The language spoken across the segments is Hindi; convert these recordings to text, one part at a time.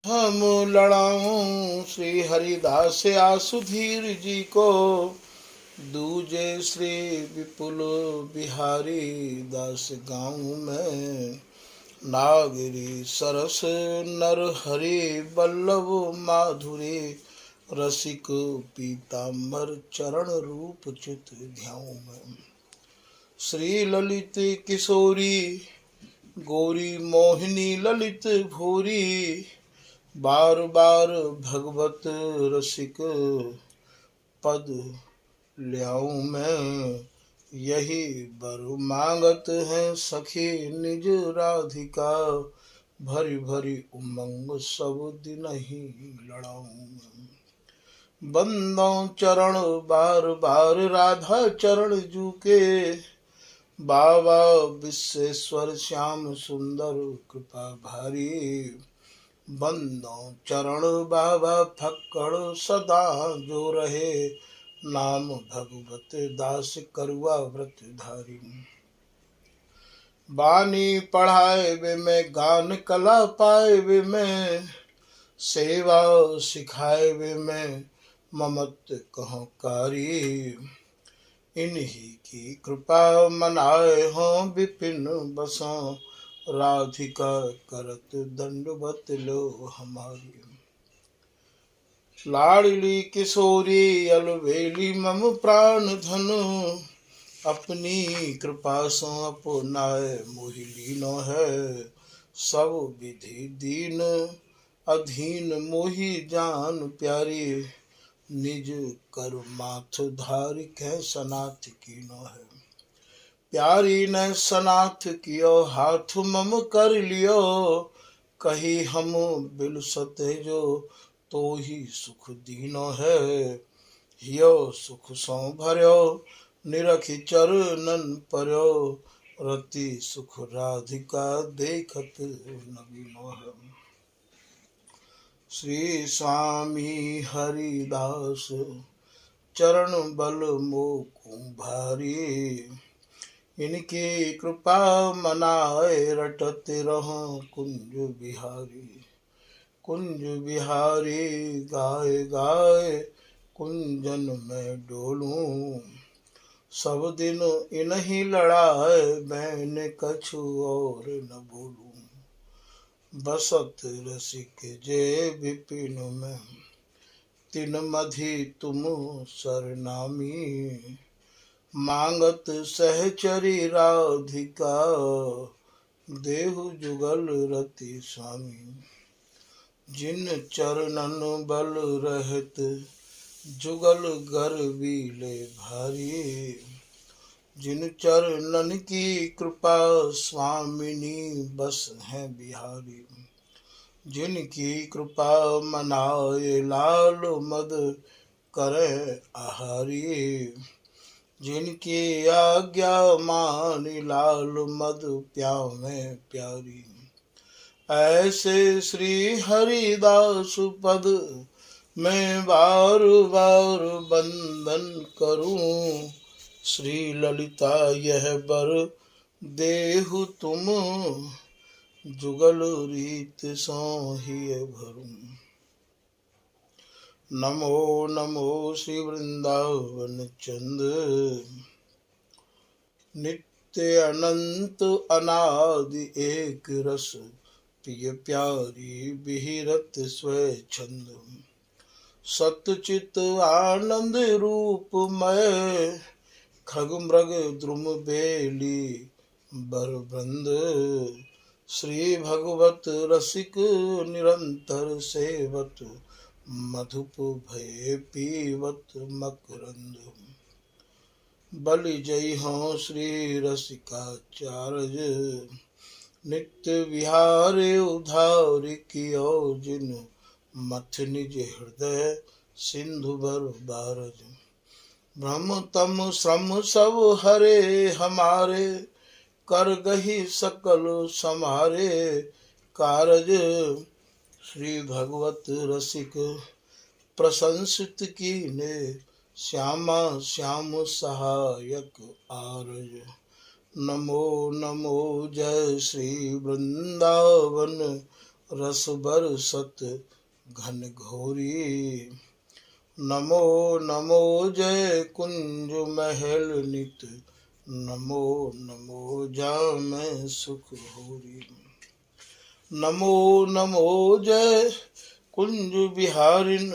हम लड़ाऊं श्री हरिदास आसुधीर जी को, दूजे श्री विपुल बिहारी दास गाँव में। नागरी सरस नर हरि बल्लभ माधुरी, रसिक पीताम्बर चरण रूप चित ध्याऊं में। श्री ललित किशोरी गौरी मोहिनी ललित भूरी, बार बार भगवत रसिक पद ल्याऊं मैं। यही बर मांगत है सखी निज राधिका, भरी भरी उमंग सब दिन ही लड़ाऊं मैं। बंदो चरण बार बार राधा चरण जूके, बाबा विश्वेश्वर श्याम सुंदर कृपा भारी। बंदो चरण बाबा फक्कड़ सदा जो रहे, नाम भगवत दास करुआ व्रत धारी। बानी पढ़ाए वे में गान कला पाए वे में, सेवा सिखाए वे में ममत कहो कारी। इन्हीं की कृपा मनाए हों विपिन बसों, राधिका करत दंडवत लो हमारी। लाडली किशोरी अलवेली मम प्राण धन, अपनी कृपा सो अपनाए मोहि लीनो है। सब विधि दीन अधीन मोहि जान प्यारी, निज कर माथ धारि कै सनाथ कीनो है। प्यारी ने सनाथ कियो हाथ मम कर लियो, कही हम बिलसत जो तो ही सुख दीनो है। हियो सुख सो भर्यो निरखि चरणन पर्यो, रति सुख राधिका देखत नवीनो है। श्री स्वामी हरिदास चरण बल मोकु भारी, इनकी कृपा मनाए रटत रहो कुंज बिहारी। कुंज बिहारी गाय गाय कुंजन में डोलूं, सब दिन इन्हीं लड़ाए मैंने कछु और न बोलूं। बसत रसिक जे विपिन में तिन मधि तुम सरनामी, मांगत सहचरी राधिका देहु जुगल रति स्वामी। जिन चरणन बल रहत जुगल गर्वीले भारी, जिन चरणन की कृपा स्वामिनी बस है बिहारी। जिनकी कृपा मनाए लाल मद करे आहारी, जिनकी आज्ञा मानी लाल मद प्यावे प्यारी। ऐसे श्री हरिदास पद मैं बार बार बंदन करूं, श्री ललिता यह बर देहु तुम जुगल रीत सो ही भरूं। नमो नमो श्री वृंदावन चंद, नित्य अनंत अनादि एक रस, प्रिय प्यारी बिहरत स्वच्छंद। सतचित आनंद रूपमय, खग मृग द्रुम बेली बरबंद। श्री भगवत रसिक निरंतर सेवत, मधुप भय पीवत मकरंद। बलि जय हो श्री रसिकाचार्य, नित्य विहारे उधार कियो जिन, मथ निज हृदय सिंधु बर बारज। भ्रम तम श्रम सब हरे हमारे, कर गही सकल समारे कारज। श्री भगवत रसिक प्रशंसित कीने, श्यामा श्याम सहायक आरज। नमो नमो जय श्री वृंदावन रस बरसत घन घोरी। नमो नमो जय कुंज महल नित, नमो नमो जामै सुख होरी। नमो नमो जय कुंज बिहारिन,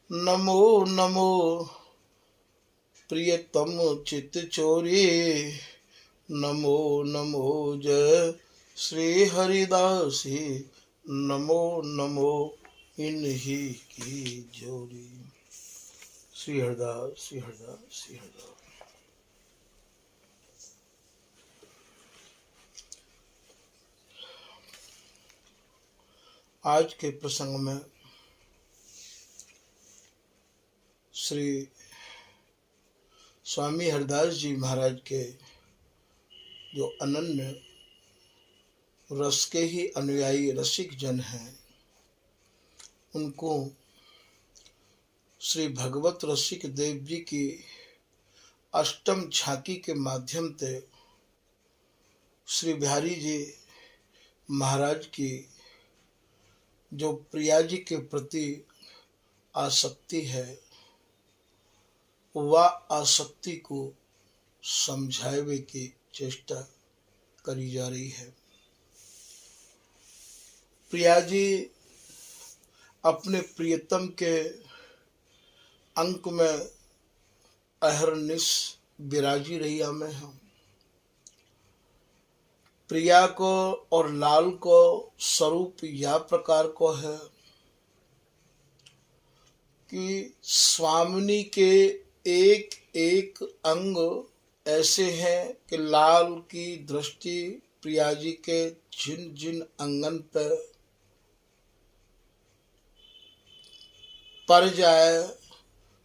नमो नमो प्रियतम चित चोरी। नमो नमो जय श्री हरिदासी, नमो नमो इन्हीं की जोरी। श्री हरिदास, श्री हरिदास, श्री हरिदास। आज के प्रसंग में श्री स्वामी हरिदास जी महाराज के जो अनन्य रस के ही अनुयायी रसिक जन हैं, उनको श्री भगवत रसिक देव जी की अष्टम झांकी के माध्यम से श्री बिहारी जी महाराज की जो प्रिया जी के प्रति आसक्ति है, वह आसक्ति को समझावे की चेष्टा करी जा रही है। प्रिया जी अपने प्रियतम के अंक में अहरनिश विराजी रही हमें हम। प्रिया को और लाल को स्वरूप या प्रकार को है कि स्वामिनी के एक एक अंग ऐसे हैं कि लाल की दृष्टि प्रिया जी के जिन जिन अंगन पर पड़ जाए,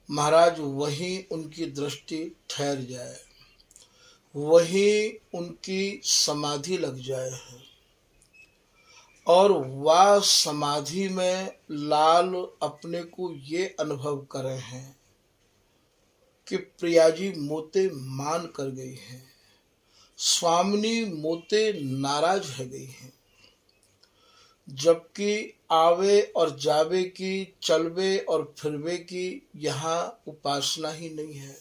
महाराज वहीं उनकी दृष्टि ठहर जाए, वहीं उनकी समाधि लग जाए। और वह समाधि में लाल अपने को ये अनुभव करे हैं कि प्रिया जी मोते मान कर गई हैं, स्वामिनी मोते नाराज है गई हैं, जबकि आवे और जावे की, चलवे और फिरवे की यहाँ उपासना ही नहीं है।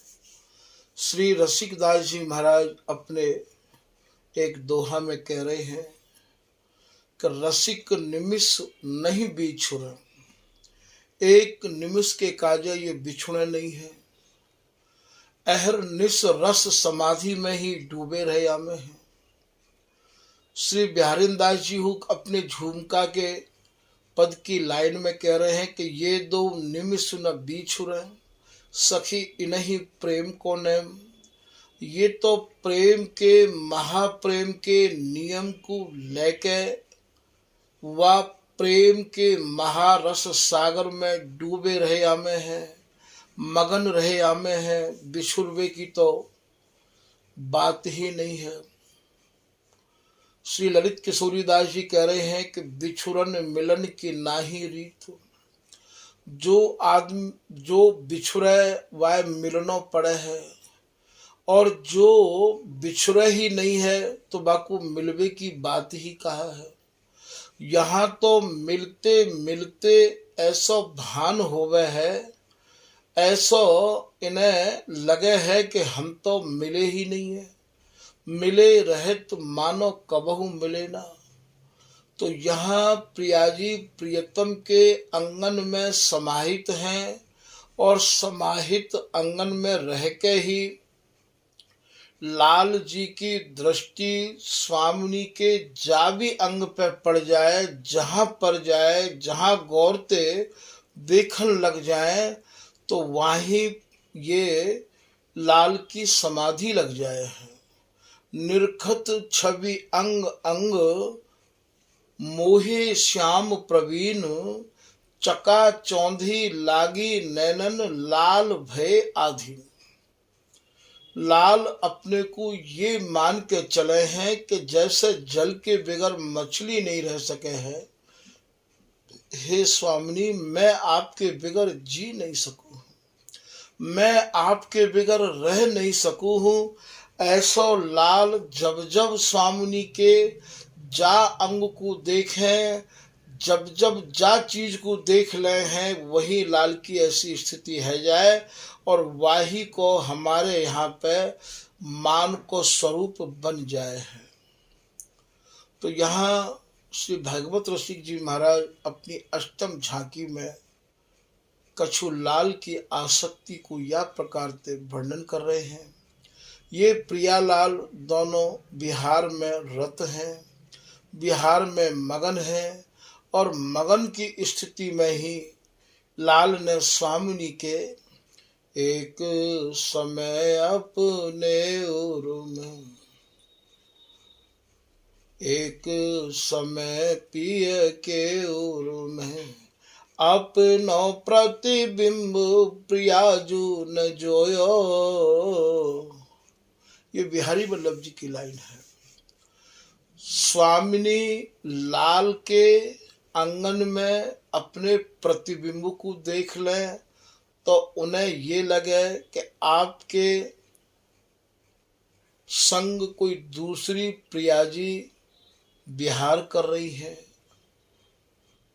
श्री रसिकदास जी महाराज अपने एक दोहा में कह रहे हैं कि रसिक निमिष नहीं बिछुड़, एक निमिष के काजे ये बिछुड़े नहीं है। अहर निस रस समाधि में ही डूबे रहे आमे हैं। श्री बिहारीदास जी हुक अपने झुमका के पद की लाइन में कह रहे हैं कि ये दो निमिष न बिछुड़े, सखी इन्हीं प्रेम को नेम। ये तो प्रेम के, महाप्रेम के नियम को लेके वह प्रेम के महारस सागर में डूबे रहे आमे हैं, मगन रहे आमे हैं। बिछुड़वे की तो बात ही नहीं है। श्री ललित किशोरीदास जी कह रहे हैं कि बिछुरन मिलन की नाही रीत। जो बिछुरे वह मिलनो पड़े है, और जो बिछुरे ही नहीं है तो बाको मिलवे की बात ही कहा है। यहाँ तो मिलते मिलते ऐसा भान होवे है, ऐसा इन्हें लगे है कि हम तो मिले ही नहीं है, मिले रहे तो मानो कबहू मिले ना। तो यहाँ प्रिया जी प्रियतम के अंगन में समाहित हैं, और समाहित अंगन में रह के ही लाल जी की दृष्टि स्वामिनी के जावी अंग पे पड़ जाए, जहाँ पर जाए, जहाँ गौरते देखन लग जाए, तो वहीं ये लाल की समाधि लग जाए है। निर्खत छवि अंग अंग मोहे श्याम प्रवीण, चका चौंधी लागी नैनन लाल भय आधीन। लाल अपने को ये मान के चले हैं कि जैसे जल के बगैर मछली नहीं रह सके है, हे स्वामिनी मैं आपके बगैर जी नहीं सकूं, मैं आपके बगैर रह नहीं सकूं हूँ। ऐसा लाल जब जब स्वामिनी के जा अंग को देखें, जब जब जा चीज को देख ले हैं वही लाल की ऐसी स्थिति है जाए, और वाही को हमारे यहाँ पे मान को स्वरूप बन जाए है। तो यहाँ श्री भागवत रसिक जी महाराज अपनी अष्टम झांकी में कछु लाल की आसक्ति को या प्रकार से वर्णन कर रहे हैं। ये प्रियालाल दोनों बिहार में रत हैं, बिहार में मगन हैं, और मगन की स्थिति में ही लाल ने स्वामिनी के एक समय अपने ओर में, एक समय पिय के ओर में, अपनो प्रतिबिंब प्रियाजू न जोयो। ये बिहारी वल्लभ जी की लाइन है। स्वामिनी लाल के आंगन में अपने प्रतिबिंब को देख लें तो उन्हें ये लगे कि आपके संग कोई दूसरी प्रियाजी विहार कर रही है,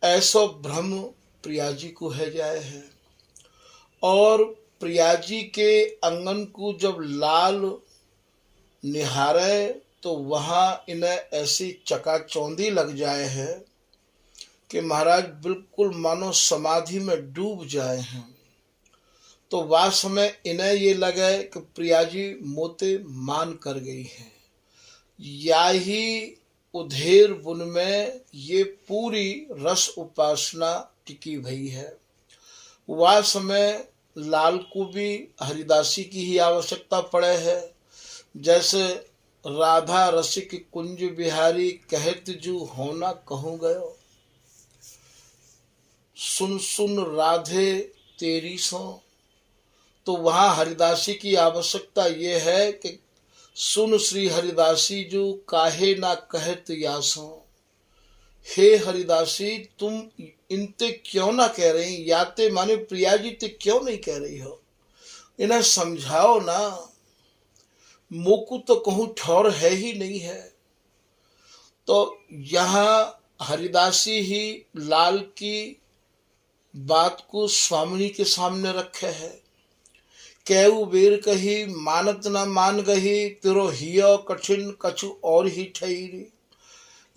ऐसा भ्रम प्रियाजी को है जाए है। और प्रियाजी के आंगन को जब लाल निहारे तो वहां इन्हें ऐसी चकाचौंधी लग जाए है कि महाराज बिल्कुल मानो समाधि में डूब जाए हैं। तो वह समय इन्हें ये लगे कि प्रियाजी मोते मान कर गई है। या ही उधेर बुन में ये पूरी रस उपासना टिकी भई है। वह समय लाल को भी हरिदासी की ही आवश्यकता पड़े है। जैसे राधा रसिक कुंज बिहारी कहत जू होना कहूँ गयो, सुन सुन राधे तेरी सो। तो वहाँ हरिदासी की आवश्यकता ये है कि सुन श्री हरिदासी जो काहे ना कहत यासो। हे हरिदासी तुम इनते क्यों ना कह रही, याते माने प्रिया जी ते क्यों नहीं कह रही हो, इन्हें समझाओ ना, मोकू तो कहूँ ठौर है ही नहीं है। तो यहाँ हरिदासी ही लाल की बात को स्वामिनी के सामने रखे है। कैऊ बेर कही मानत न मान गही, तिरो हियो कठिन कछु और ही ठहरी।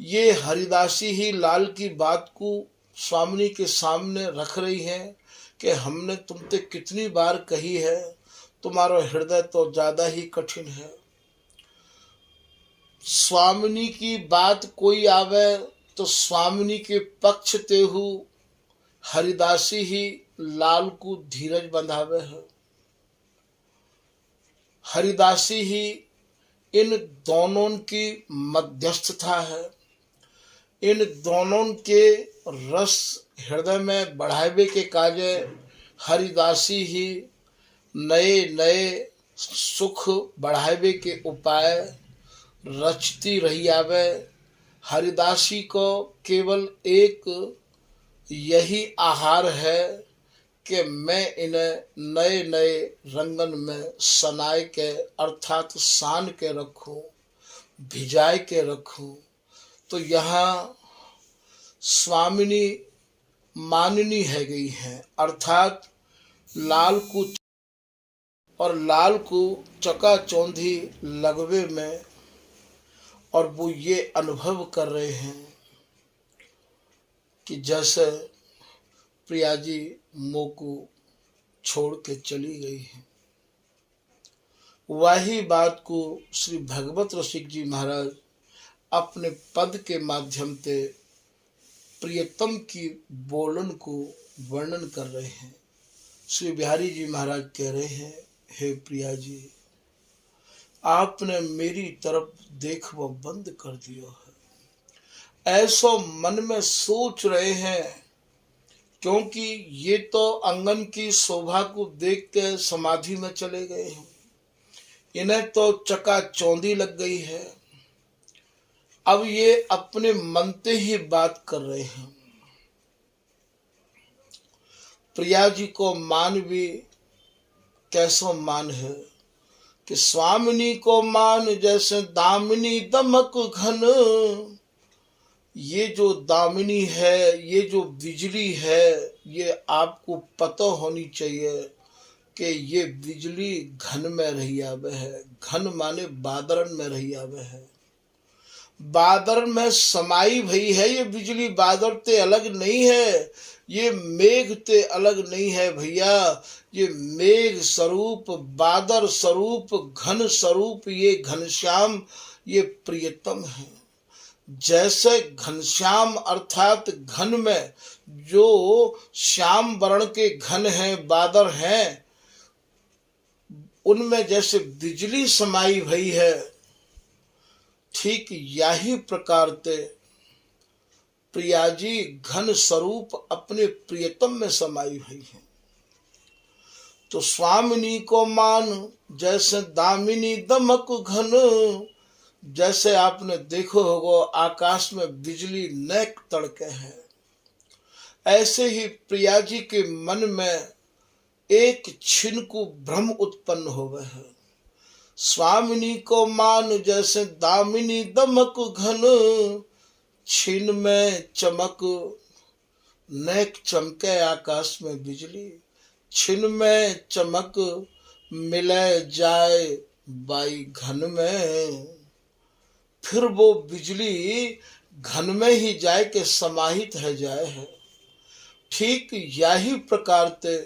ये हरिदासी ही लाल की बात को स्वामिनी के सामने रख रही है कि हमने तुमसे कितनी बार कही है, तुम्हारा हृदय तो ज्यादा ही कठिन है। स्वामिनी की बात कोई आवे तो स्वामिनी के पक्ष तेहु हरिदासी ही लाल को धीरज बंधावे है। हरिदासी ही इन दोनों की मध्यस्थता है। इन दोनों के रस हृदय में बढ़ावे के कार्य हरिदासी ही नए नए सुख बढ़ावे के उपाय रचती रही आवे। हरिदासी को केवल एक यही आहार है कि मैं इन्हें नए नए रंगन में सनाए के अर्थात सान के रखूं, भिजाए के रखूं। तो यहाँ स्वामिनी माननी है गई है, अर्थात लाल को और लाल को चकाचौंधी लगवे में, और वो ये अनुभव कर रहे हैं कि जैसे प्रिया जी मोह को छोड़ के चली गई है। वही बात को श्री भगवत रसिक जी महाराज अपने पद के माध्यम से प्रियतम की बोलन को वर्णन कर रहे हैं। श्री बिहारी जी महाराज कह रहे हैं, हे प्रिया जी आपने मेरी तरफ देखना बंद कर दिया है। ऐसा मन में सोच रहे हैं क्योंकि ये तो आंगन की शोभा को देख के समाधि में चले गए हैं, इन्हें तो चकाचौंधी लग गई है। अब ये अपने मन से ही बात कर रहे हैं। प्रिया जी को मान भी कैसा मान है कि स्वामिनी को मान जैसे दामिनी दमक घन, ये जो दामिनी है, ये जो बिजली है, ये आपको पता होनी चाहिए कि ये बिजली घन में रही आवे है। घन माने बादरन में रही आवे है, बादर में समाई भई है। ये बिजली बादर ते अलग नहीं है, ये मेघ ते अलग नहीं है भैया। ये मेघ स्वरूप, बादर स्वरूप, घन स्वरूप ये घनश्याम, ये प्रियतम है। जैसे घनश्याम अर्थात घन में जो श्याम वर्ण के घन हैं, बादर हैं, उनमें जैसे बिजली समाई भई है, ठीक यही प्रकार ते प्रियाजी घन स्वरूप अपने प्रियतम में समाई हुई है। तो स्वामिनी को मान जैसे दामिनी दमक घन, जैसे आपने देखो होगा आकाश में बिजली नेक तड़के है, ऐसे ही प्रियाजी के मन में एक छिन को भ्रम उत्पन्न होवे है। स्वामिनी को मान जैसे दामिनी दमक घन, छिन में चमक, नेक चमके आकाश में बिजली, छिन में चमक मिले जाए बाई घन में, फिर वो बिजली घन में ही जाए के समाहित है जाए है। ठीक यही प्रकार ते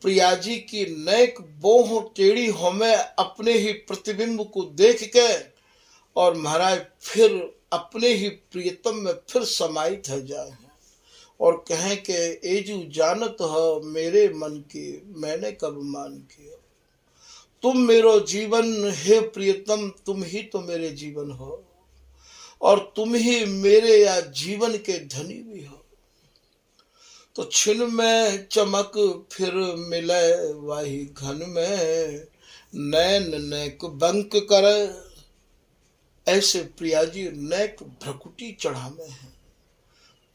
प्रियाजी की नेक बोह टेढ़ी हो में अपने ही प्रतिबिंब को देख के और महाराज फिर अपने ही प्रियतम में फिर समाहित है जाए हैं और कहें कि एजू जानत हो मेरे मन की मैंने कब मान किया, तुम मेरो जीवन हे प्रियतम, तुम ही तो मेरे जीवन हो और तुम ही मेरे या जीवन के धनी भी हो। तो छिन में चमक फिर मिले वाही घन में, नैन नेक बंक कर, ऐसे प्रियाजी नेक भ्रकुटी चढ़ा में है।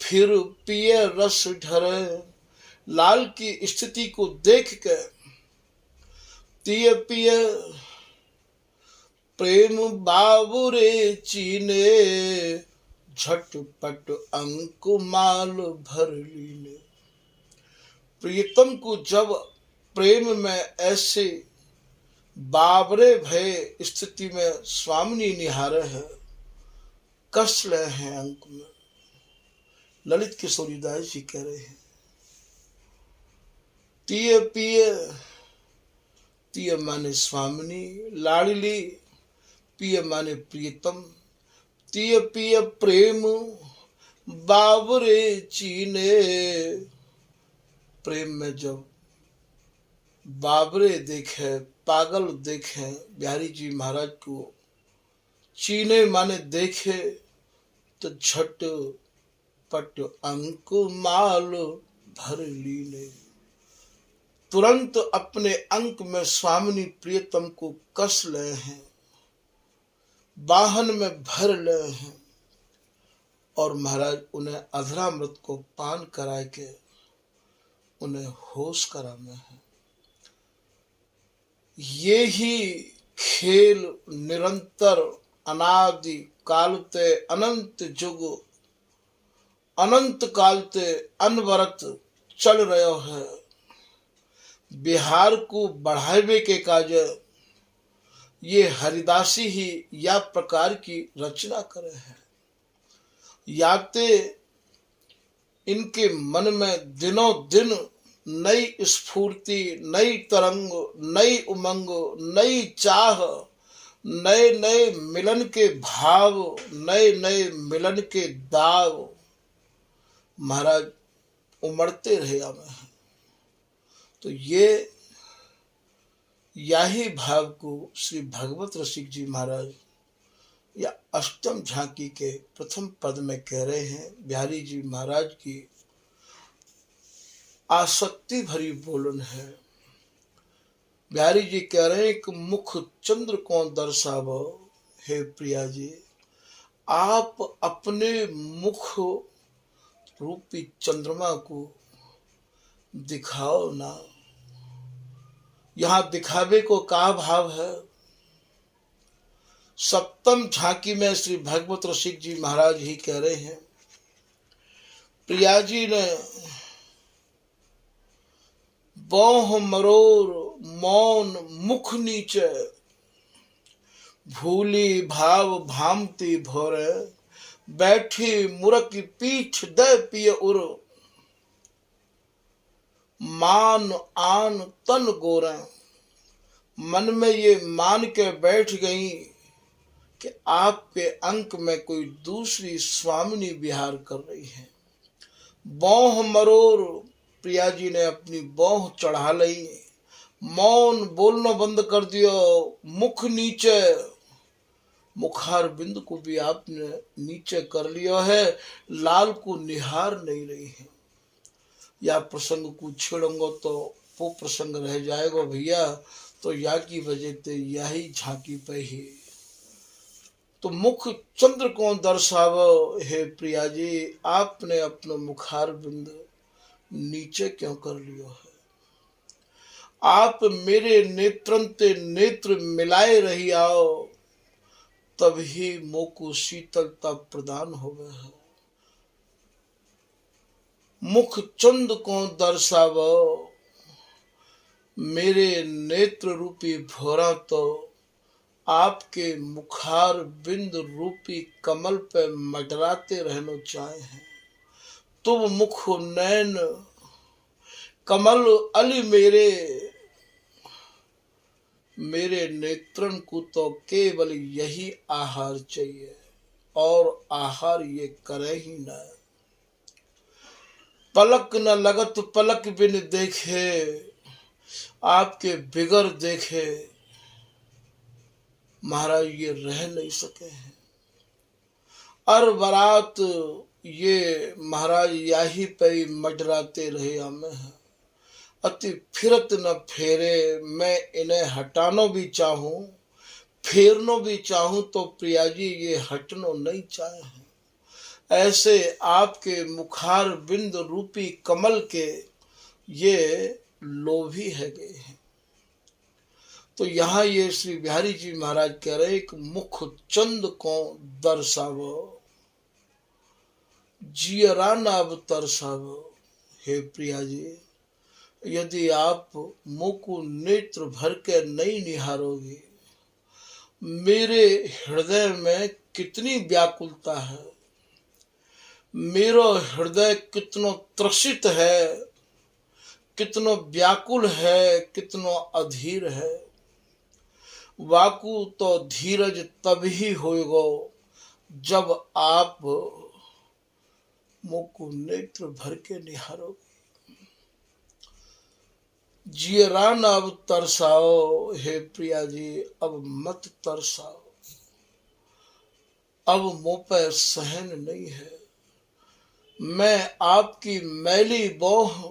फिर पिए रस ढरे, लाल की स्थिति को देख के तिय पिय प्रेम बाबुरे चीने, झटपट अंकुमाल भर लीने। प्रियतम को जब प्रेम में ऐसे बाबरे भय स्थिति में स्वामिनी निहारे है, कस ले हैं अंक में। ललित किशोरीदास जी कह रहे हैं तिय पिय, तिय माने स्वामिनी लाडली, पिय माने प्रियतम, तिय पिय प्रेम बाबरे चीने। प्रेम में जब बाबरे देखे, पागल देखे बिहारी जी महाराज को, चीने माने देखे, तो झट पट अंक माल भर लीने, तुरंत अपने अंक में स्वामिनी प्रियतम को कस ले हैं, वाहन में भर ले हैं और महाराज उन्हें अधरामृत को पान करा के उन्हें होश करा में है। ये ही खेल निरंतर अनादि कालते अनंत जुग अनंत कालते अनवरत चल रहा है। बिहार को बढ़ावे के काज ये हरिदासी ही या प्रकार की रचना करे है, याते इनके मन में दिनों दिन नई स्फूर्ति, नई तरंग, नई उमंग, नई चाह, नए नए मिलन के भाव, नए नए मिलन के दाव महाराज उमड़ते रहे हमें। तो ये यही भाव को श्री भगवत रसिक जी महाराज या अष्टम झांकी के प्रथम पद में कह रहे हैं। बिहारी जी महाराज की आसक्ति भरी बोलन है। बिहारी जी कह रहे हैं कि मुख चंद्र को दर्शावो, हे प्रिया जी आप अपने मुख रूपी चंद्रमा को दिखाओ ना। यहाँ दिखावे को क्या भाव है? सप्तम झांकी में श्री भगवत रसिक जी महाराज ही कह रहे हैं, प्रिया जी ने बौह मरोर मौन मुख नीचे, भूली भाव भामती भोरे, बैठी मुरक पीठ दे पिय उर, मान आन तन गोरे। मन में ये मान के बैठ गई कि आपके अंक में कोई दूसरी स्वामिनी विहार कर रही है। बौह मरोर, प्रिया जी ने अपनी बौह चढ़ा ली, मौन बोलना बंद कर दियो, मुख नीचे, मुखार बिंद को भी आपने नीचे कर लिया है, लाल को निहार नहीं रही है। या प्रसंग को छेड़ूंगा तो वो प्रसंग रह जाएगा भैया, तो या की वजह से यही झांकी पे ही तो मुख चंद्र को दर्शाव। हे प्रिया जी, आपने अपना मुखार बिंद नीचे क्यों कर लिया है? आप मेरे नेत्रंते नेत्र मिलाए रही आओ, तभी मोको शीतलता प्रदान हो गया है। मुख चंद को दर्शावो, मेरे नेत्र रूपी भोरा तो आपके मुखार बिंद रूपी कमल पे मडराते रहना चाहे हैं। तुम मुख नैन कमल अली मेरे नेत्रन को तो केवल यही आहार चाहिए, और आहार ये करे ही न। पलक न लगत पलक बिन देखे, आपके बिगर देखे महाराज ये रह नहीं सके हैं। अर बरात ये महाराज याही पे मडराते रहे हमें है। अति फिरत न फेरे, मैं इन्हें हटानो भी चाहूं, फेरनो भी चाहूं, तो प्रिया जी ये हटनो नहीं चाहे हैं। ऐसे आपके मुखार बिंद रूपी कमल के ये लोभी है गए हैं। तो यहाँ ये श्री बिहारी जी महाराज कह रहे एक मुख चंद को दर्शावो, जियरा नाब तरसावो। हे प्रिया जी, यदि आप मुख को नेत्र भर के नहीं निहारोगे, मेरे हृदय में कितनी व्याकुलता है, मेरा हृदय कितना त्रसित है, कितना व्याकुल है, कितना अधीर है। वाकु तो धीरज तभी होगा जब आप मुख को नेत्र भर के निहारोगे। जियरा न अब तरसाओ, हे प्रिया जी अब मत तरसाओ, अब मुंह पे सहन नहीं है। मैं आपकी मैली बौह,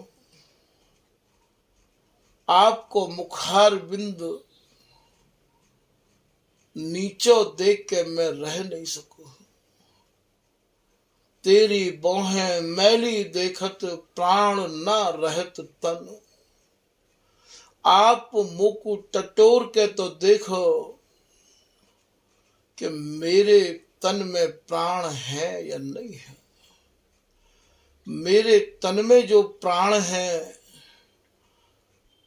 आपको मुखार बिंद नीचो देख के मैं रह नहीं सकूं। तेरी बौहें मैली देखत प्राण ना रहत तन। आप मुंह को टटोर के तो देखो कि मेरे तन में प्राण है या नहीं है। मेरे तन में जो प्राण है,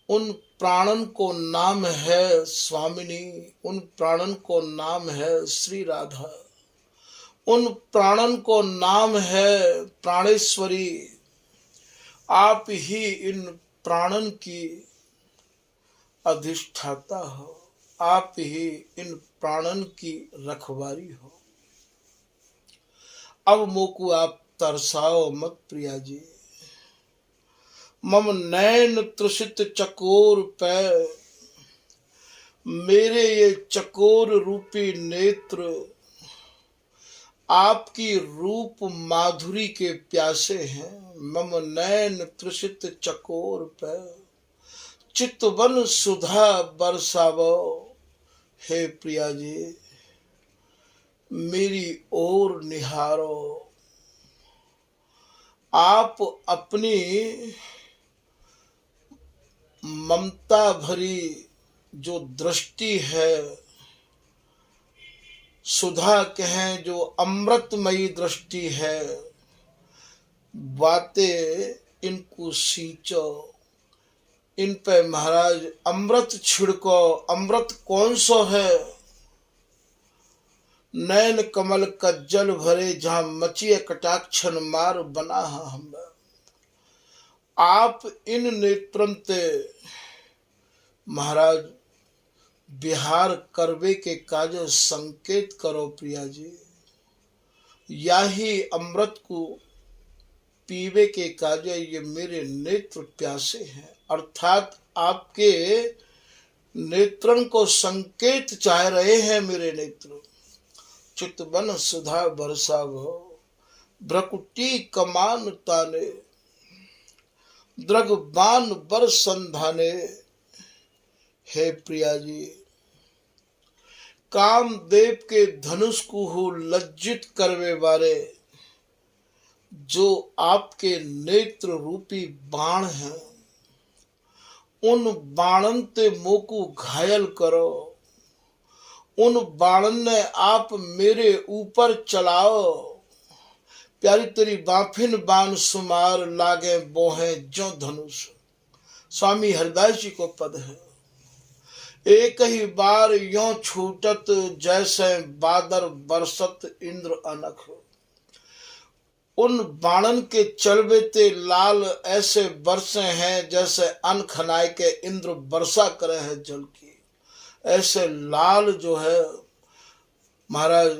उन प्राणन को नाम है स्वामिनी, उन प्राणन को नाम है श्री राधा, उन प्राणन को नाम है प्राणेश्वरी। आप ही इन प्राणन की अधिष्ठाता हो, आप ही इन प्राणन की रखवारी हो। अब मोको आप तरसाओ मत प्रिया जी। मम नैन त्रुषित चकोर पे, मेरे ये चकोर रूपी नेत्र आपकी रूप माधुरी के प्यासे हैं। मम नैन त्रुषित चकोर पे, चितवन सुधा बरसावो। हे प्रिया जी, मेरी ओर निहारो। आप अपनी ममता भरी जो दृष्टि है, सुधा कहें जो अमृतमयी दृष्टि है, बातें इनको सींचो, इन पे महाराज अमृत छिड़को। अमृत कौन सा है? नैन कमल कज्जल भरे जहां मचिए कटाक्षन मार बना हम। आप इन नेत्रन ते महाराज बिहार करवे के काज संकेत करो प्रिया जी। या ही अमृत को पीवे के काज ये मेरे नेत्र प्यासे हैं। अर्थात आपके नेत्रन को संकेत चाह रहे हैं मेरे नेत्र। चितवन सुधा बरसा भो, भ्रकुटी कमान ताने, द्रग बान बर संधाने। हे प्रिया जी, कामदेव के धनुष को हो लज्जित करवे बारे जो आपके नेत्र रूपी बाण हैं, उन बाणन ते मोह को घायल करो। उन बाणन ने आप मेरे ऊपर चलाओ। प्यारी तेरी बाफिन बाण सुमार लागे बोहे जो धनुष। स्वामी हरिदास जी को पद है। एक ही बार यों छूटत जैसे बादर बरसत इंद्र अनख। उन बाणन के चलबे ते लाल ऐसे बरसे हैं जैसे अन खनाए के इंद्र वर्षा करे है जल की। ऐसे लाल जो है महाराज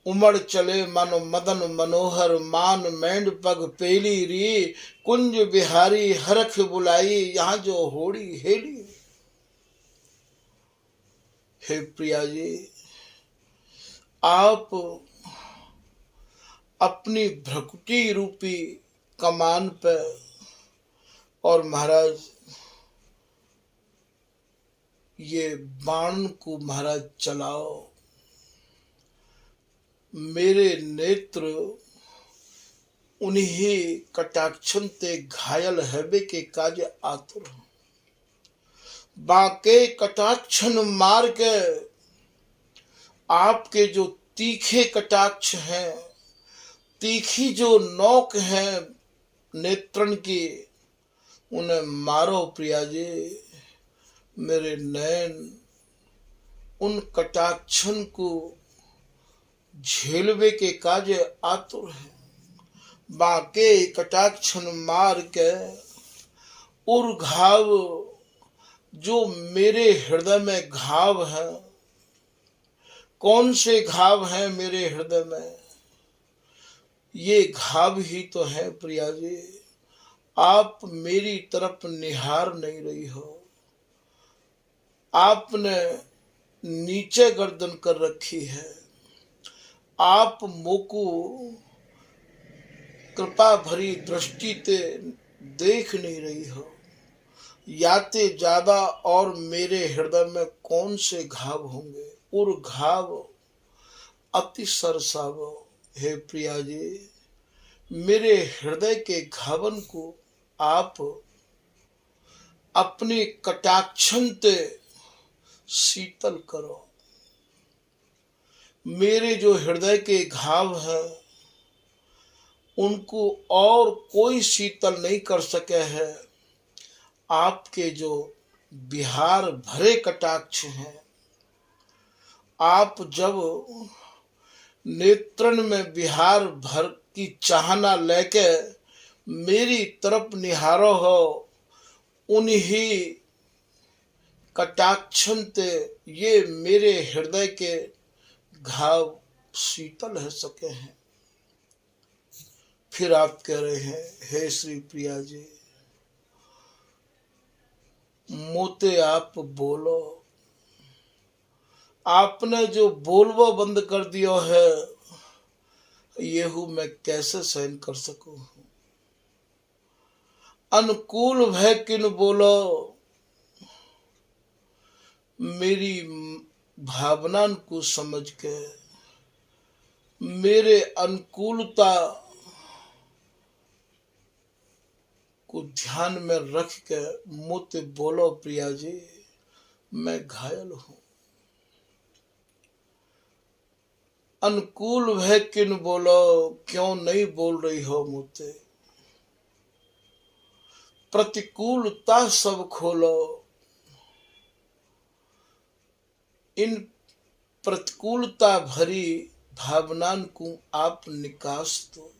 उमड़ चले मानो मदन मनोहर मान मैंड पग पेली री कुंज बिहारी हरख बुलाई यहाँ जो होड़ी हेली। हे प्रिया जी, आप अपनी भ्रकुटी रूपी कमान पे और महाराज ये बाण को महाराज चलाओ। मेरे नेत्र उन्हीं कटाक्षन ते घायल हैबे के काज आतुर। बाके कटाक्षन मार के आपके जो तीखे कटाक्ष हैं, तीखी जो नोक है नेत्रन की, उन्हें मारो प्रिया जी। मेरे नैन उन कटाक्षन को झेलवे के काज आतुर है। बाके कटाक्षन मार के उर घाव जो मेरे हृदय में घाव है। कौन से घाव हैं मेरे हृदय में? ये घाव ही तो है प्रिया जी। आप मेरी तरफ निहार नहीं रही हो। आपने नीचे गर्दन कर रखी है। आप मोको कृपा भरी दृष्टि ते देख नहीं रही हो। याते ज्यादा और मेरे हृदय में कौन से घाव होंगे? उर घाव अति सरसाव। हे प्रिया जी, मेरे हृदय के घावन को आप अपने कटाक्षन ते शीतल करो। मेरे जो हृदय के घाव हैं उनको और कोई शीतल नहीं कर सके है। आपके जो बिहार भरे कटाक्ष हैं, आप जब नेत्रन में बिहार भर की चाहना लेके मेरी तरफ निहारो हो, उन्हीं कटाक्षन ते ये मेरे हृदय के घाव शीतल है सके हैं। फिर आप कह रहे हैं, हे श्री प्रिया जी, मोते आप बोलो। आपने जो बोलवो बंद कर दियो है, ये हूं मैं कैसे सहन कर सकूं। अनुकूल भय किन बोलो, मेरी भावना को समझ के मेरे अनुकूलता को ध्यान में रख के मुझसे बोलो प्रिया जी, मैं घायल हूं। अनुकूल भय किन बोलो, क्यों नहीं बोल रही हो मुझसे। प्रतिकूलता सब खोलो, इन प्रतिकूलता भरी भावना को आप निकास दो।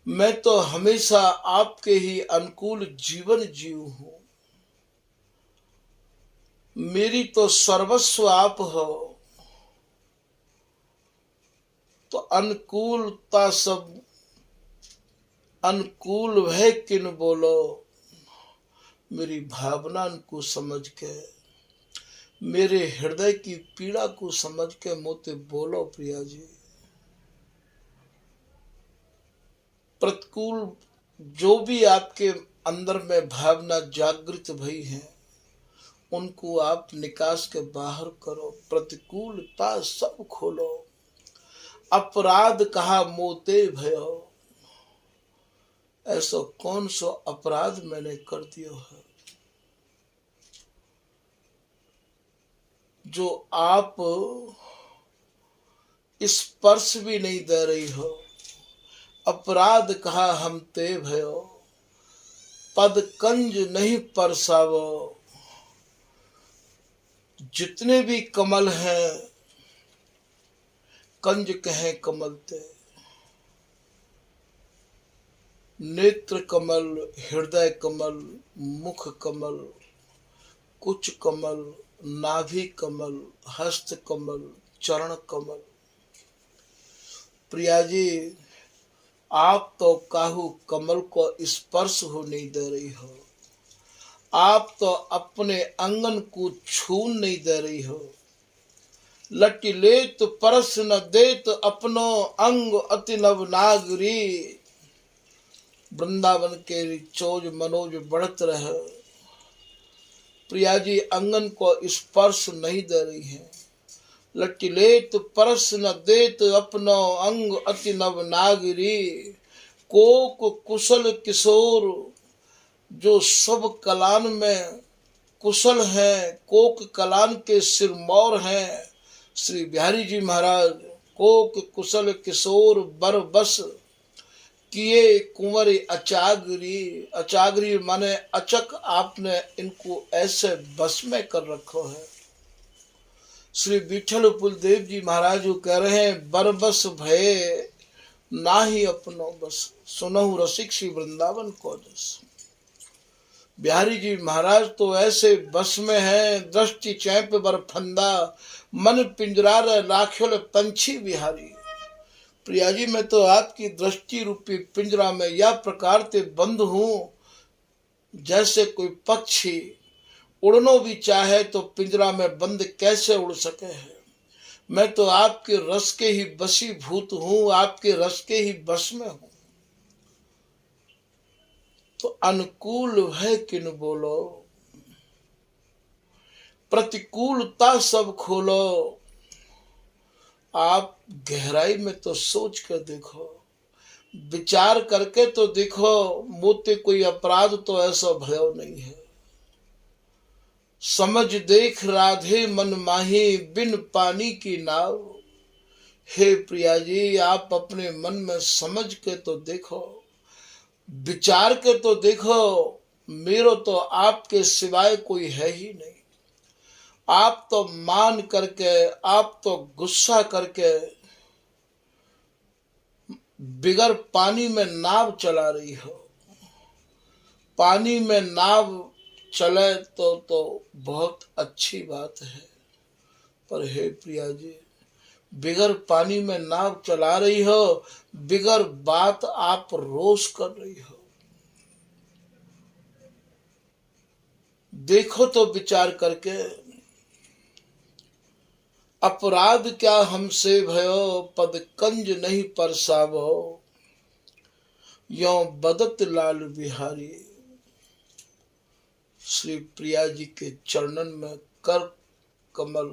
मैं तो हमेशा आपके ही अनुकूल जीवन जीव हूं। मेरी तो सर्वस्व आप हो। तो अनुकूलता सब अनुकूल है किन बोलो, मेरी भावना को समझ के, मेरे हृदय की पीड़ा को समझ के मोते बोलो प्रिया जी। प्रतिकूल जो भी आपके अंदर में भावना जागृत भई है, उनको आप निकास के बाहर करो। प्रतिकूलता सब खोलो, अपराध कहा मोते भयो। ऐसा कौन सा अपराध मैंने कर दिया है जो आप स्पर्श भी नहीं दे रही हो। अपराध कहा हम ते भयो, पद कंज नहीं परसावो। जितने भी कमल हैं, कंज कहे कमल ते। नेत्र कमल, हृदय कमल, मुख कमल, कुछ कमल, नाभि कमल, हस्त कमल, चरण कमल। प्रिया जी, आप तो काहू कमल को स्पर्श हो नहीं दे रही हो। आप तो अपने अंगन को छू नहीं दे रही हो। लटी लेत परस न देत अपनो अंग अति नव नागरी। वृंदावन के चोज मनोज बढ़त रहे। प्रिया जी अंगन को स्पर्श नहीं दे रही है। लटी लेत परस न देत अपनो अंग अति नव नागरी। कोक कुशल किशोर, जो सब कलान में कुशल हैं, कोक कलान के सिरमौर हैं श्री बिहारी जी महाराज। कोक कुशल किशोर बर बस किए कुंवर अचागरी। अचागरी माने अचक, आपने इनको ऐसे बस में कर रखो है। श्री विठल पुलदेव जी महाराज जो कह रहे हैं, बरबस भये नाही अपनो बस, सुनहु रसिक श्री वृंदावन को जस। बिहारी जी महाराज तो ऐसे बस में हैं, दृष्टि चैप बर फंदा, मन पिंजरा राख्योल पंछी बिहारी। प्रिया जी मैं तो आपकी दृष्टि रूपी पिंजरा में या प्रकार से बंद हूं, जैसे कोई पक्षी उड़नो भी चाहे तो पिंजरा में बंद कैसे उड़ सके है। मैं तो आपके रस के ही बसीभूत हूं, आपके रस के ही बस में हूं। तो अनुकूल है किन बोलो, प्रतिकूलता सब खोलो। आप गहराई में तो सोच कर देखो, विचार करके तो देखो, मोते कोई अपराध तो ऐसा भयो नहीं है। समझ देख राधे मन माही, बिन पानी की नाव। हे प्रिया जी, आप अपने मन में समझ के तो देखो, विचार के तो देखो, मेरो तो आपके सिवाय कोई है ही नहीं। आप तो मान करके, आप तो गुस्सा करके बिगर पानी में नाव चला रही हो। पानी में नाव चले तो बहुत अच्छी बात है, पर हे प्रिया जी, बिगर पानी में नाव चला रही हो, बिगर बात आप रोष कर रही हो। देखो तो विचार करके, अपराध क्या हमसे भयो, पद कंज नहीं परसावो। यो बदत लाल बिहारी। श्री प्रिया जी के चरणन में कर कमल,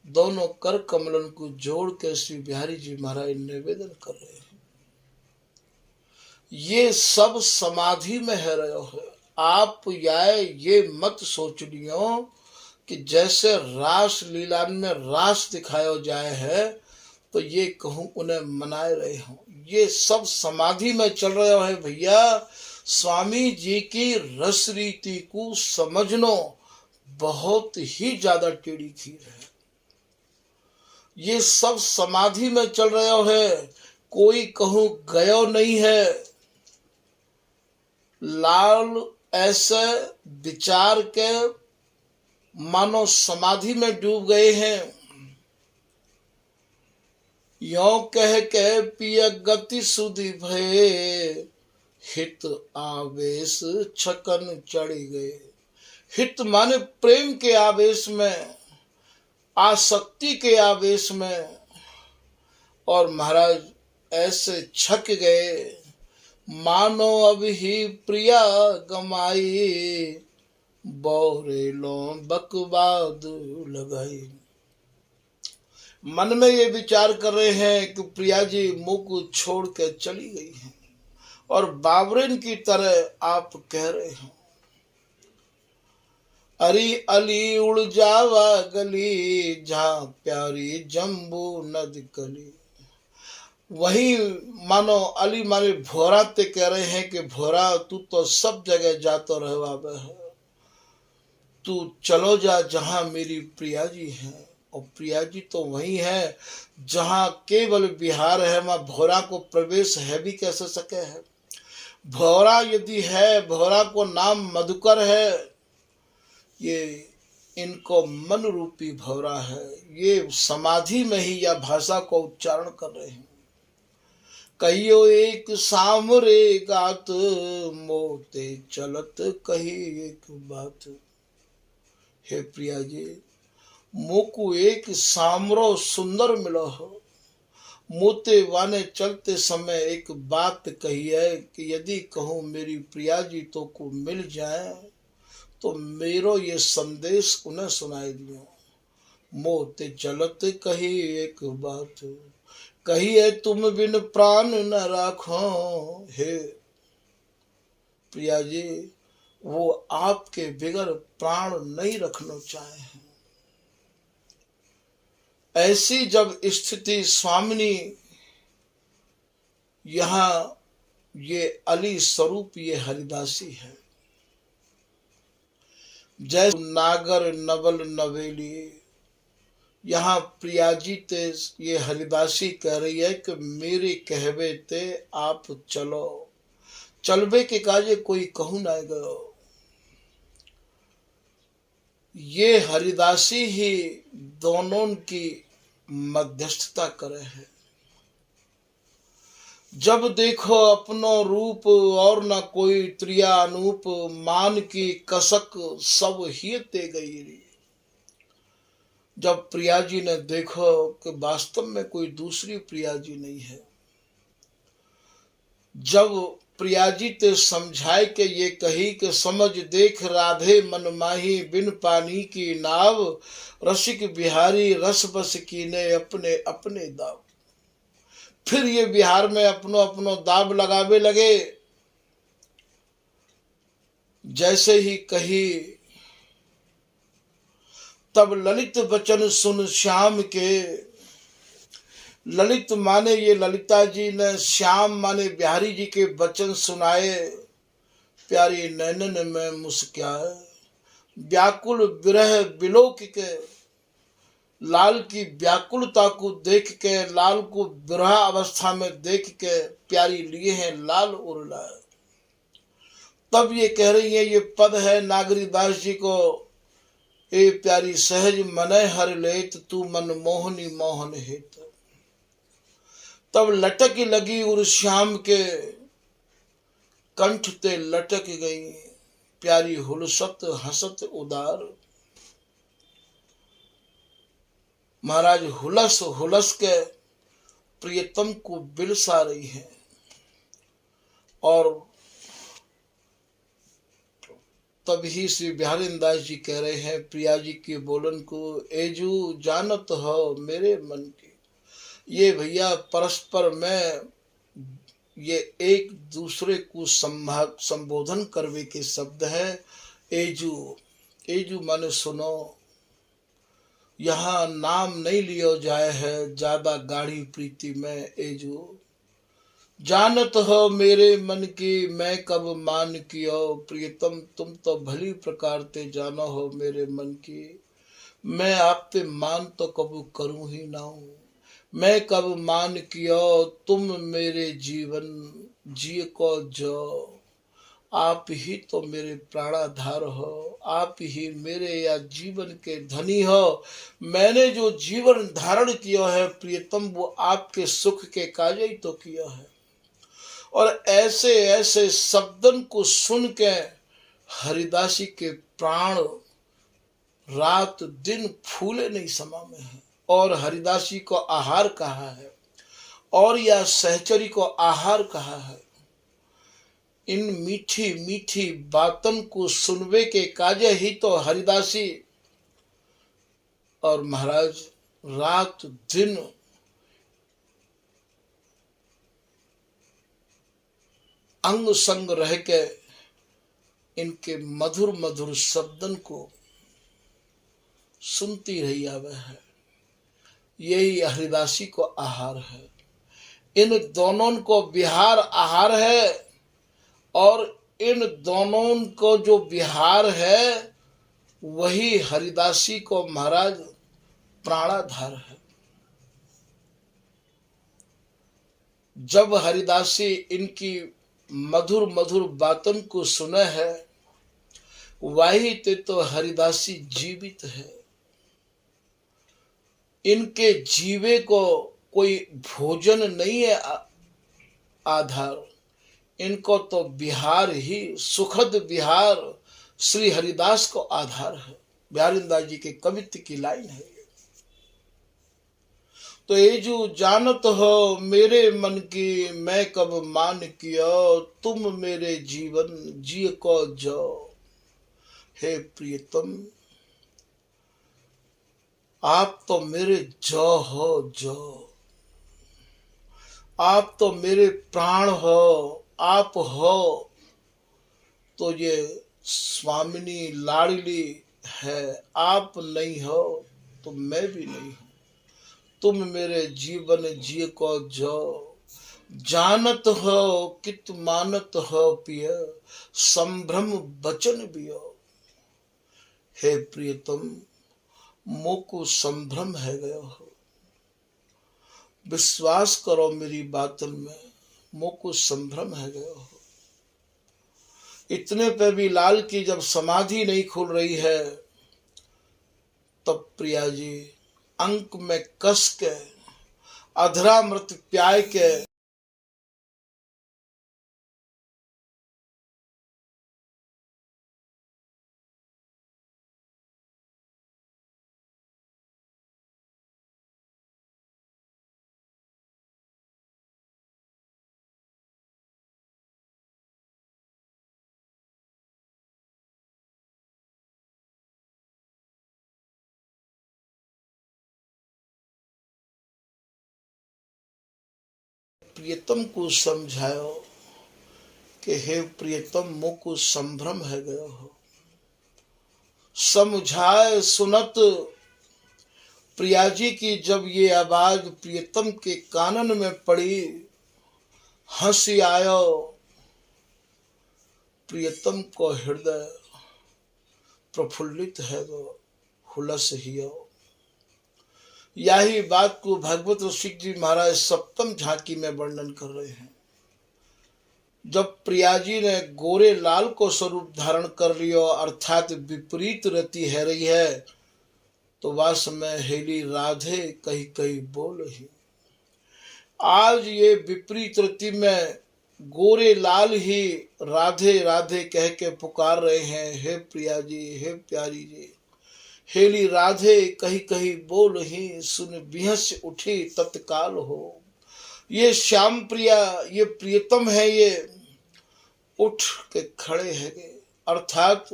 दोनों कर कमलन को जोड़ के श्री बिहारी जी महाराज निवेदन कर रहे हैं। ये सब समाधि में है रहे हो। आप या ये मत सोच लियो कि जैसे रास लीला में रास दिखाया जाए है, तो ये कहूँ उन्हें मनाए रहे हों। ये सब समाधि में चल रहे है भैया। स्वामी जी की रस रीति को समझनो बहुत ही ज्यादा टेढ़ी खीर है। ये सब समाधि में चल रहे है, कोई कहूँ गयो नहीं है। लाल ऐसे विचार के मानो समाधि में डूब गए हैं। यों कह के पिय गति सुधि भये, हित आवेश छकन चढ़ी गए। हित माने प्रेम के आवेश में, आसक्ति के आवेश में, और महाराज ऐसे छक गए मानो अब ही प्रिया गमाई, बोरे लो बकवाद लगाई। मन में ये विचार कर रहे हैं कि प्रिया जी मुंह को छोड़ के चली गई हैं, और बाबरिन की तरह आप कह रहे हो अरी अली उड़ जावा गली, जहां प्यारी जम्बू नद कली। वही मानो अली माने भोरा ते कह रहे हैं कि भोरा तू तो सब जगह जातो रहवा है, तू चलो जा जहां मेरी प्रिया जी है। और प्रिया जी तो वही है जहां केवल बिहार है, वहां भोरा को प्रवेश है भी कैसे सके है। भोरा यदि है, भोरा को नाम मधुकर है, ये इनको मन रूपी भौरा है। ये समाधि में ही यह भाषा को उच्चारण कर रहे हैं। कहियो एक सामरे गात, मोते चलत कही एक बात। हे प्रिया जी, मोको एक सामरो सुंदर मिलो हो। मोते वाने चलते समय एक बात कही है कि यदि कहूँ मेरी प्रिया जी तो को मिल जाए तो मेरो ये संदेश उन्हें सुनाई दियो। मोते चलत कही एक बात, कही है तुम बिन प्राण न राखो। हे प्रिया जी, वो आपके बिगर प्राण नहीं रखना चाहे हैं। ऐसी जब स्थिति स्वामिनी, यहाँ ये अली स्वरूप ये हरिदासी है। जैसे नागर नवल नवेली, यहाँ प्रिया जी ते ये हरिदासी कह रही है कि मेरे कहवे ते आप चलो, चलबे के काजे कोई कहूँ ना गयो। ये हरिदासी ही दोनों की मध्यस्थता करे है। जब देखो अपनो रूप और न कोई त्रिया अनूप, मान की कसक सब ही ते गई। जब प्रिया जी ने देखो कि वास्तव में कोई दूसरी प्रिया जी नहीं है, जब प्रिया जी ते समझाए के ये कही कि समझ देख राधे मन माही, बिन पानी की नाव, रसिक बिहारी रस बस कीने अपने अपने दाव। फिर ये बिहार में अपनो अपनो दाव लगावे लगे। जैसे ही कही तब ललित वचन सुन श्याम के। ललित माने ये ललिता जी ने, श्याम माने बिहारी जी के वचन सुनाए। प्यारी नैनन में मुस्काए, व्याकुल विरह बिलोक के। लाल की व्याकुलता को देख के, लाल को विरह अवस्था में देख के प्यारी लिए हैं लाल उरलाए। तब ये कह रही है, ये पद है नागरी दास जी को, ए प्यारी सहज मने हर लेत, तू मन मोहनी मोहन हेत। तब लटक लगी उर श्याम के, कंठ ते लटक गई प्यारी हुलसत हसत उदार। महाराज हुलस हुलस के प्रियतम को बिलसा रही है। और तभी श्री बिहारी दास जी कह रहे हैं प्रिया जी के बोलन को, एजू जानत हो मेरे मन की। ये भैया परस्पर में ये एक दूसरे को संबोधन करवे के शब्द है। एजू, एजू माने सुनो, यहाँ नाम नहीं लियो जाए है, ज्यादा गाढ़ी प्रीति में एजो। जानत हो मेरे मन की मैं कब मान कियो, प्रियतम तुम तो भली प्रकार ते जानो हो मेरे मन की। मैं आप पे मान तो कब करूं ही ना हूं, मैं कब मान कियो तुम मेरे जीवन जिए को जो। आप ही तो मेरे प्राणाधार हो, आप ही मेरे या जीवन के धनी हो। मैंने जो जीवन धारण किया है प्रियतम, वो आपके सुख के काज ही तो किया है। और ऐसे ऐसे शब्दन को सुन के हरिदासी के प्राण रात दिन फूले नहीं समा में है। और हरिदासी को आहार कहा है, और या सहचरी को आहार कहा है। इन मीठी मीठी बातन को सुनवे के काजे ही तो हरिदासी और महाराज रात दिन अंग संग रह के इनके मधुर मधुर शब्दन को सुनती रही आवे है। यही हरिदासी को आहार है। इन दोनों को विहार आहार है, और इन दोनों को जो विहार है वही हरिदासी को महाराज प्राणाधार है। जब हरिदासी इनकी मधुर मधुर बातन को सुने है, वही तो हरिदासी जीवित है। इनके जीवे को कोई भोजन नहीं है आधार, इनको तो विहार ही सुखद विहार श्री हरिदास को आधार है। बिहारीदास जी के कवित्व की लाइन है। तो ये जो जानत हो मेरे मन की मैं कब मान किया, तुम मेरे जीवन जिए को जो। हे प्रियतम आप तो मेरे जो हो जो, आप तो मेरे प्राण हो, आप हो तो ये स्वामिनी लाडली है। आप नहीं हो तो मैं भी नहीं हूं। तुम मेरे जीवन जिए को जो। जानत हो कित मानत हो पिय, संभ्रम बचन बियो। हे प्रियतम मोको संभ्रम है गयो हो, विश्वास करो मेरी बातन में, मोको संभ्रम है गयो हो। इतने पे भी लाल की जब समाधि नहीं खुल रही है, तब प्रिया जी अंक में कस के अधरामृत प्याय के प्रियतम को समझायो कि हे प्रियतम मोको संभ्रम है गयो हो। समझाए सुनत प्रिया जी की जब ये आवाज प्रियतम के कानन में पड़ी, हंसी आयो प्रियतम को हृदय प्रफुल्लित है गो हुलस हियो। यही बात को भगवत रसिक जी महाराज सप्तम झांकी में वर्णन कर रहे हैं। जब प्रिया जी ने गोरे लाल को स्वरूप धारण कर लियो, अर्थात विपरीत रति है रही है, तो वास में हेली राधे कही कही बोल ही। आज ये विपरीत रति में गोरे लाल ही राधे राधे कह के पुकार रहे हैं। हे प्रिया जी, हे प्यारी जी, हेली राधे कही कही बोल ही, सुन बिहस उठी तत्काल हो। ये श्याम प्रिया, ये प्रियतम है, ये उठ के खड़े हैं। अर्थात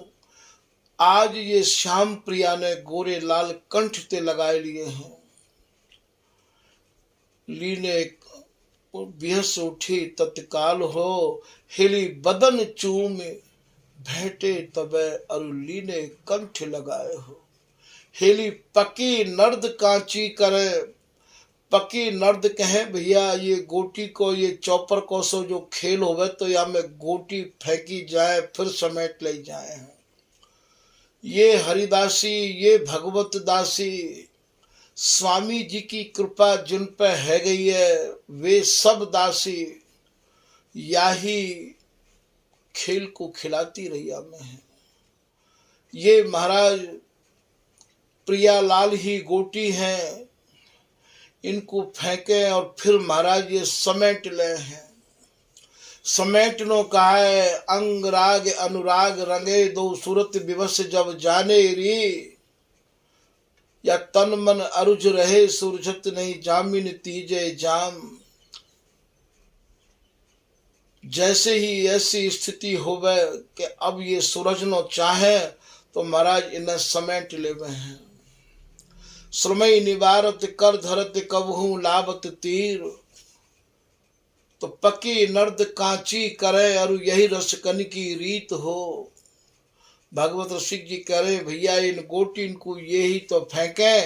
आज ये श्याम प्रिया ने गोरे लाल कंठ ते लगाए लिए हैं। लीने बिहस उठी तत्काल हो, हिली बदन चूम भेंटे तबे अरु लीने कंठ लगाए हो। हेली पकी नर्द कांची करे। पकी नर्द कहे भैया ये गोटी को, ये चौपर को सो जो खेल होवे तो या में गोटी फेंकी जाए फिर समेट ले जाए। ये हरिदासी, ये भगवत दासी, स्वामी जी की कृपा जिन पे है गई है, वे सब दासी याही खेल को खिलाती रैया में है। ये महाराज प्रियालाल ही गोटी हैं, इनको फेंके और फिर महाराज ये समेट ले हैं। समेटनो कहा है अंग राग अनुराग रंगे दो सूरत विवश जब जाने री। या तन मन अरुझ रहे सुरझत नहीं जामिन तीजे जाम। जैसे ही ऐसी स्थिति होवे कि अब ये सूरजनो चाहे तो महाराज इन्हें समेट लेवे हैं। श्रमय निवारत कर धरत कबहू लावत तीर। तो पकी नर्द कांची करे और यही रसकन की रीत हो। भगवत रसिक जी कह रहे भैया इन गोटिन को ये ही तो फेंके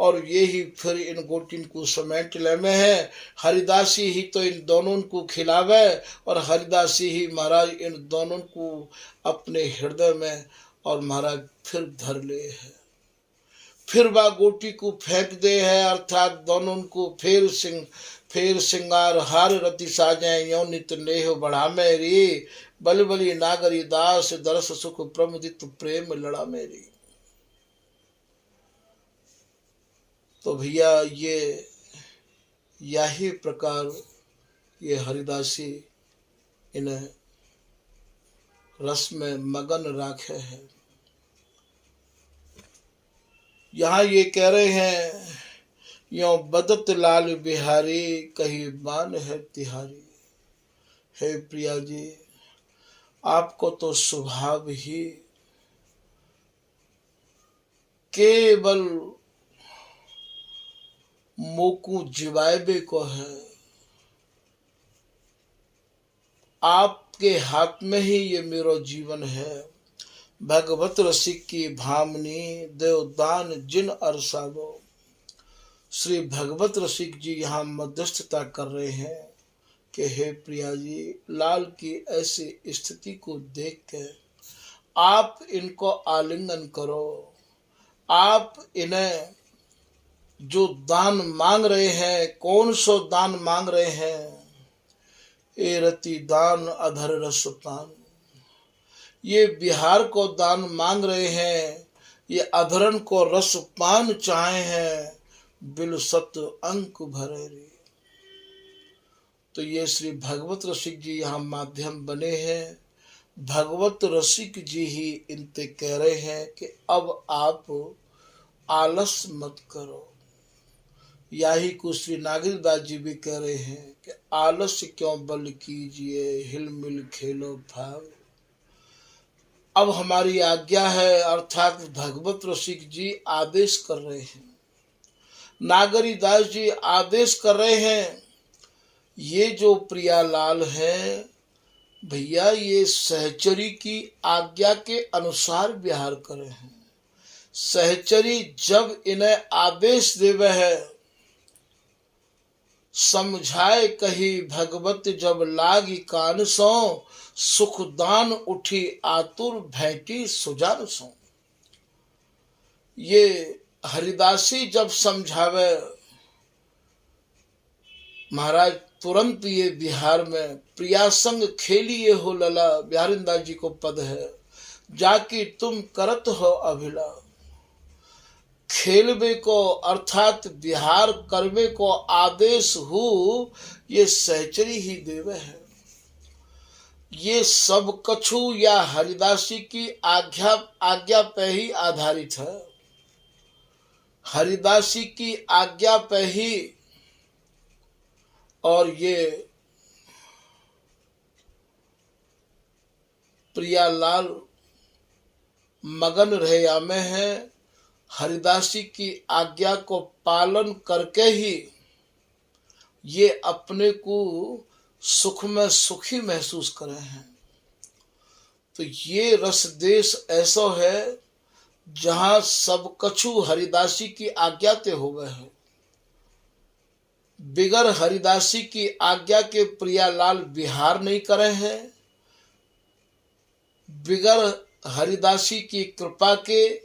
और ये ही फिर इन गोटिन को समेट ले में है। हरिदासी ही तो इन दोनों को खिलावे और हरिदासी ही महाराज इन दोनों को अपने हृदय में और महाराज फिर धर ले है। फिर वह गोटी को फेंक दे है, अर्थात दोनों को फेर सिंगार हार रति साजे यो नित नेह बढ़ा मेरी। बल बली नागरी दास दरस सुख प्रमुदित प्रेम लड़ा मेरी। तो भैया ये यही प्रकार ये हरिदासी इन्हें रस में मगन राखे है। यहाँ ये कह रहे हैं यो बदत लाल बिहारी कही बान है तिहारी। हे प्रिया जी आपको तो स्वभाव ही केवल मोकू जिवायबे को है। आपके हाथ में ही ये मेरा जीवन है। भगवत रसिक की भामनी देवदान जिन अरसागो। श्री भगवत रसिक जी यहाँ मध्यस्थता कर रहे हैं कि हे प्रिया जी लाल की ऐसी स्थिति को देख के आप इनको आलिंगन करो। आप इन्हें जो दान मांग रहे हैं, कौन सो दान मांग रहे हैं? ए रति दान अधर रस पान। ये बिहार को दान मांग रहे हैं, ये अधरन को रस पान चाहे हैं, बिल सत अंक भरे रे। तो ये श्री भगवत रसिक जी यहाँ माध्यम बने हैं। भगवत रसिक जी ही इनते कह रहे हैं कि अब आप आलस मत करो। यही कुछ श्री नागरिकदास जी भी कह रहे हैं कि आलस क्यों बल कीजिए हिल मिल खेलो भाव। अब हमारी आज्ञा है, अर्थात भगवत रसिक जी आदेश कर रहे हैं, नागरिकदास जी आदेश कर रहे हैं। ये जो प्रियालाल है भैया ये सहचरी की आज्ञा के अनुसार विहार करे हैं। सहचरी जब इन्हें आदेश देवे है, समझाए कही भगवत जब लागी कान सो, सुखदान उठी आतुर भेंटी सुजान सो। ये हरिदासी जब समझावे महाराज तुरंत ये बिहार में प्रियासंग खेलिए हो लला। बिहारिंदास जी को पद है जाकि तुम करत हो अभिला। खेलबे को अर्थात बिहार करबे को आदेश हो ये सहचरी ही देवे है। ये सब कछु या हरिदासी की आज्ञा पे ही आधारित है। हरिदासी की आज्ञा पे ही और ये प्रियालाल मगन रहया में है। हरिदासी की आज्ञा को पालन करके ही ये अपने को सुख में सुखी महसूस करे हैं। तो ये रस देश ऐसा है जहाँ सब कछु हरिदासी की आज्ञा ते होवे है। बिगर हरिदासी की आज्ञा के प्रियालाल विहार नहीं करे हैं। बिगर हरिदासी की कृपा के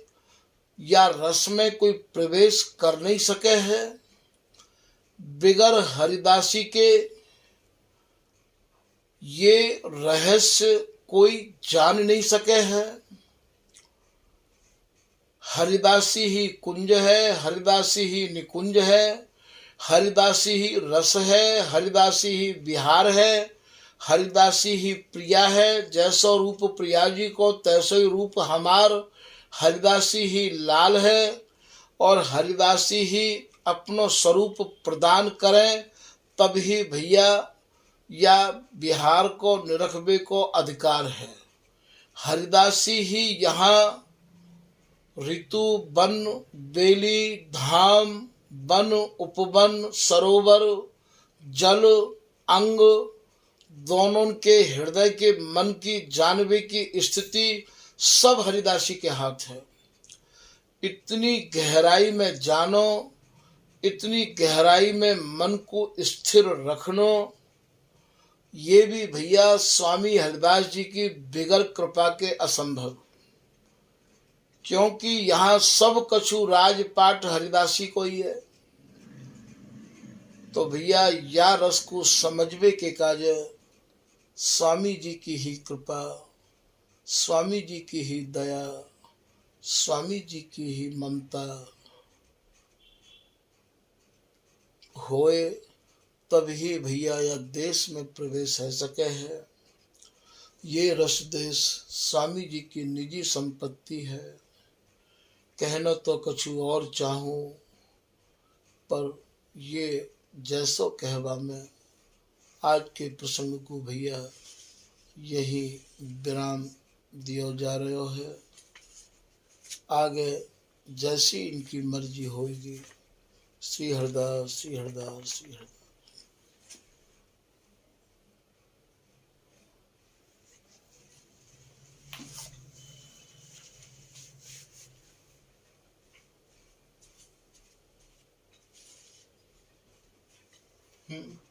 या रस में कोई प्रवेश कर नहीं सके हैं। बिगर हरिदासी के ये रहस्य कोई जान नहीं सके हैं। हरिदासी ही कुंज है, हरिदासी ही निकुंज है, हरिदासी ही रस है, हरिदासी ही विहार है, हरिदासी ही प्रिया है। जैसो रूप प्रिया जी को तैसो ही रूप हमार, हरिदासी ही लाल है और हरिदासी ही अपनो स्वरूप प्रदान करें, तब ही भैया या बिहार को निरखबे को अधिकार है। हरिदासी ही यहाँ ऋतु, वन, बेली, धाम, वन, उपवन, सरोवर, जल, अंग दोनों के हृदय के मन की जानवे की स्थिति सब हरिदासी के हाथ है। इतनी गहराई में जानो, इतनी गहराई में मन को स्थिर रखनो, ये भी भैया स्वामी हरिदास जी की बिगर कृपा के असंभव। क्योंकि यहाँ सब कछु राजपाट हरिदासी को ही है। तो भैया या रस को समझवे के काज स्वामी जी की ही कृपा, स्वामी जी की ही दया, स्वामी जी की ही ममता होए, तभी भैया यह देश में प्रवेश है सके है। ये रस देश स्वामी जी की निजी संपत्ति है। कहना तो कछु और चाहूं, पर ये जैसो कहवा में आज के प्रसंग को भैया यही विराम दियो जा रहे है। आगे जैसी इनकी मर्जी होगी। श्री हरदास, श्री हरदास, श्री हरदास। Hmm.